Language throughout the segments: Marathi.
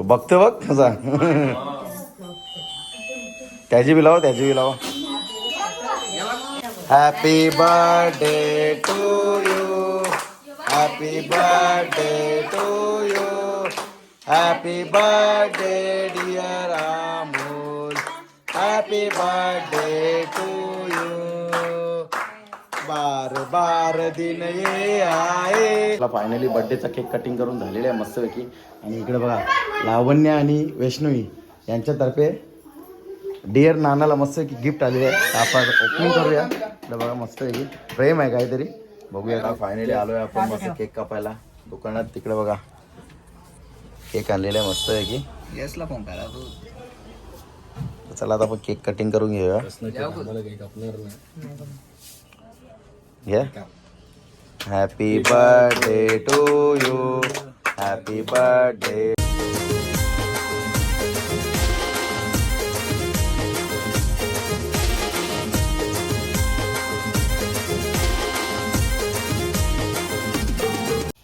बघतो बघ कसा त्याची बी लावा त्याची बी लावा. Happy birthday to you, happy birthday to you, happy birthday dear Amol, happy birthday to you, बार बार दिन ये आए. फायनली बर्थडेचा केक कटिंग करून झालेला आहे मस्तपैकी. आणि इकडे बघा लावण्य आणि वैष्णवी यांच्यातर्फे डिअर नानाला मस्त की गिफ्ट आलेली आहे. आपण ओपनिंग करूया. इकडे बघा मस्त आहे, प्रेम आहे काहीतरी. बघूया का. फायनली आलोय आपण मस्त केक कापायला दुकानात. तिकडे बघा केक आणलेला आहे मस्त आहे की. येसला फोन करा तू. चला आता आपण केक कटिंग करून घेऊया. Happy birthday to you, happy birthday.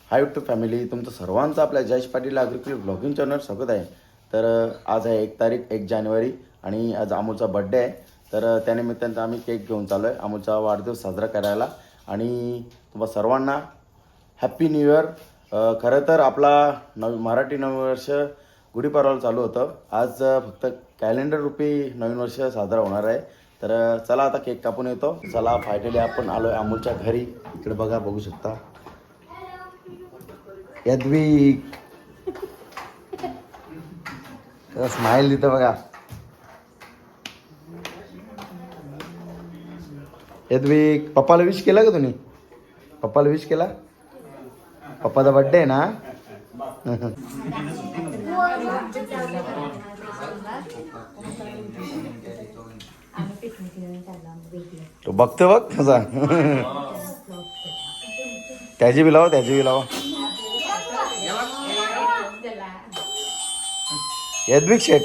Hi YouTube family, तुमचं सर्वांचं आपल्या Jayesh Patil agriculture blogging channel स्वागत आहे. तर आज आहे 1 जानेवारी आणि आज अमोलचा बड्डे आहे. तर त्यानिमित्तानं आम्ही केक घेऊन चालू आहे अमोलचा वाढदिवस साजरा करायला. आणि तुम्हा सर्वांना हॅप्पी न्यू इयर. खरं तर आपला मराठी नवीन वर्ष गुढीपाडवाला चालू होतं. आज फक्त कॅलेंडर रूपी नवीन वर्ष साजरा होणार आहे. तर चला आता केक कापून येतो. चला फायनली आपण आलो आहे अमोलच्या घरी. इकडे बघा, बघू शकता यद्विक स्माइल देतं बघा. यद्विक पप्पाला विश केला का तुम्ही? पप्पाला विश केला? पप्पाचा बर्थडे आहे ना. तो बघतो बघ कसा त्याची बी लावा त्याची बी लावा. यद्विक शेठ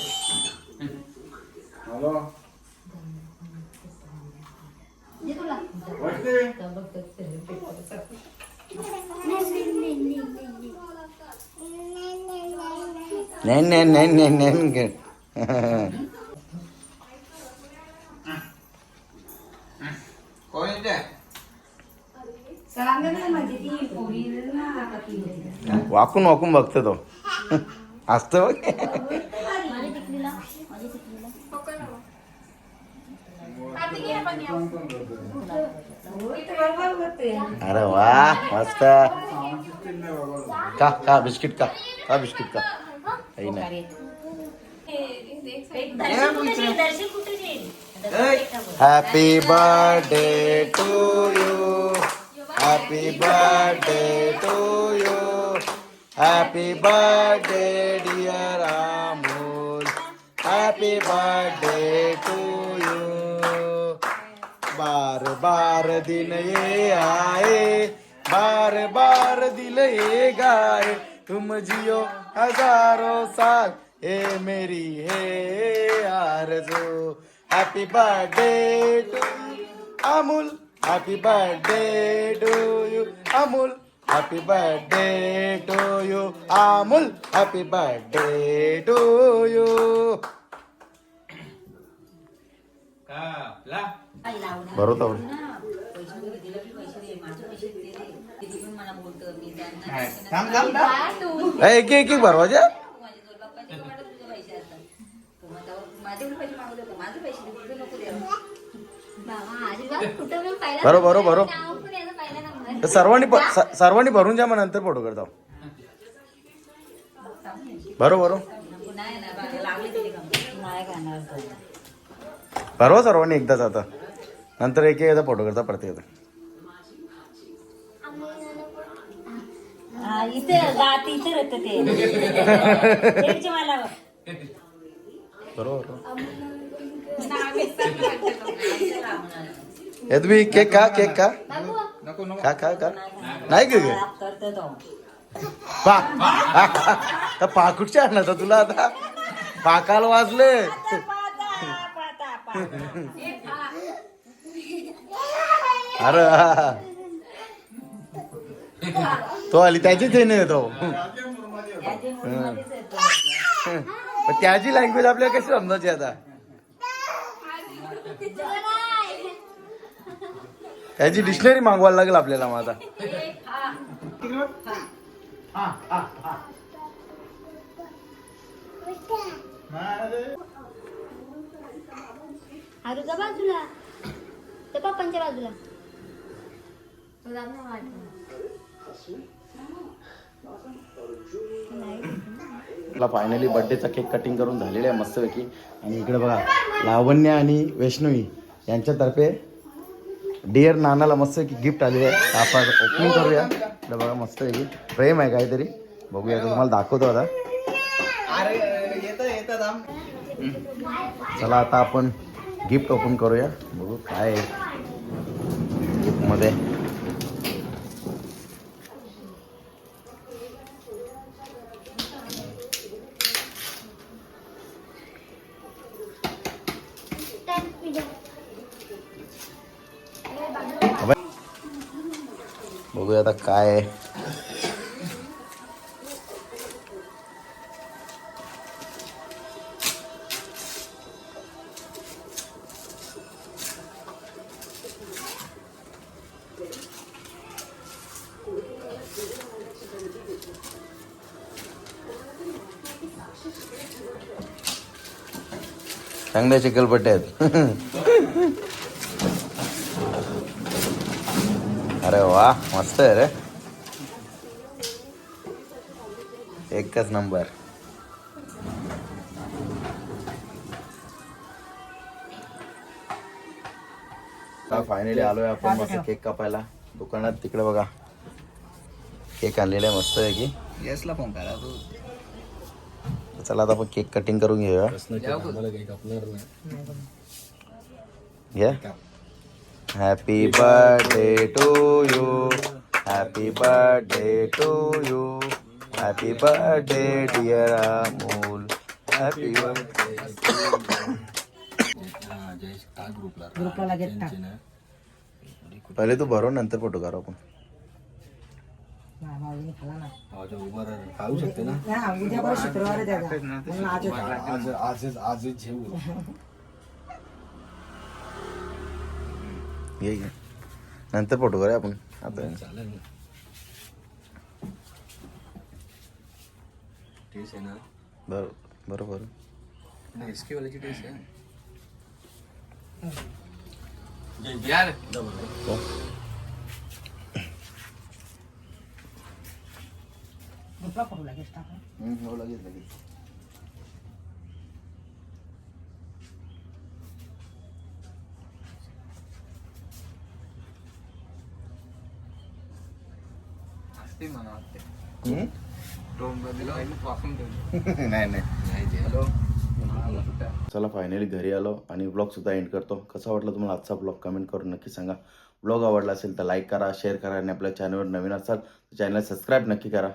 नाही नाही नाही नाही नाही. वाकून वाकून बघतो तो असतो बघ. अरे वा मस्त. का बिस्किट का बिस्किट का काही नाही. Happy birthday to you, happy birthday to you, happy birthday dear Amol, happy birthday to you, बार बार दिन ये आए, बार बार दिल ये गाए, तुम जियो हजारों साल, ए मेरी है आरज़ू. Happy birthday to you Amul, happy birthday to you Amul, happy birthday to you Amul, happy birthday to you. बरोबर एक एक एक भरवायचे. बरोबर बरोबर सर्वांनी भरून द्या, मग नंतर फोटो करता. बरोबर बरोबर सर्वांनी एकदाच. आता नंतर एक एकदा फोटो करता प्रत्येक. बरोबर तुम्ही केक का केक का का का का नाही गे पाकुटच्या आणला तर तुला आता पाकाला वाजले. अरे तो आली त्याचीच आहे ना तो. पण त्याची लँग्वेज आपल्याला कशी समजायची आता? त्याची डिक्शनरी मागवायला लागेल आपल्याला मग आता. आरूच्या बाजूला ते पप्पांच्या बाजूला. आपला फायनली बर्थडेचा केक कटिंग करून झालेला आहे मस्तपैकी. आणि इकडे बघा लावण्य आणि वैष्णवी यांच्यातर्फे डिअर नानाला मस्तपैकी गिफ्ट आलेले आहे. आपण ओपनिंग करूया. इकडे बघा मस्तपैकी प्रेम आहे काहीतरी, बघूया तुम्हाला दाखवतो आता. चला आता आपण गिफ्ट ओपन करूया, बघू काय गिफ्ट मध्ये. बघूया आता काय आहे. चांगल्या चिकलपट्टे आहेत. अरे वा मस्त आहे रे, एकच नंबर. फायनली आलोय आपण मस्त केक कापायला दुकानात. तिकडे बघा केक आणलेला आहे मस्त आहे की. येसला फोन करा तू. चला आता आपण केक कटिंग करून घेऊया. घ्या. Happy birthday to you, happy birthday to you, happy birthday dear Amol, happy birthday. ग्रुपला लागेल टाक. पहिले तू भरो नंतर फोटो काढू आपण. माऊलीने खाला ना. खाऊ शकते ना. हा, उद्या बरं शुक्रवार आहे त्याचा. म्हणून आजच जेवू. घे घे नंतर फोटो करूया आपण आता. चालेल ना. टेस्ट आहे ना. बरोबर. नाही इसके वाल्याची टेस्ट आहे. यार ग्रुपला फोटो लागेल टाक. लगेच लगेच. असते मला वाटते. हम्म? नाही नाही. हॅलो. चला फायनली घरी आलो आणि ब्लॉग सुद्धा एंड करतो. कसा वाटला तुम्हाला आजचा ब्लॉग कमेंट करून नक्की सांगा. ब्लॉग आवडला असेल तर लाईक करा, शेअर करा आणि आपल्या चॅनलवर नवीन असाल तर चॅनल सबस्क्राईब नक्की करा.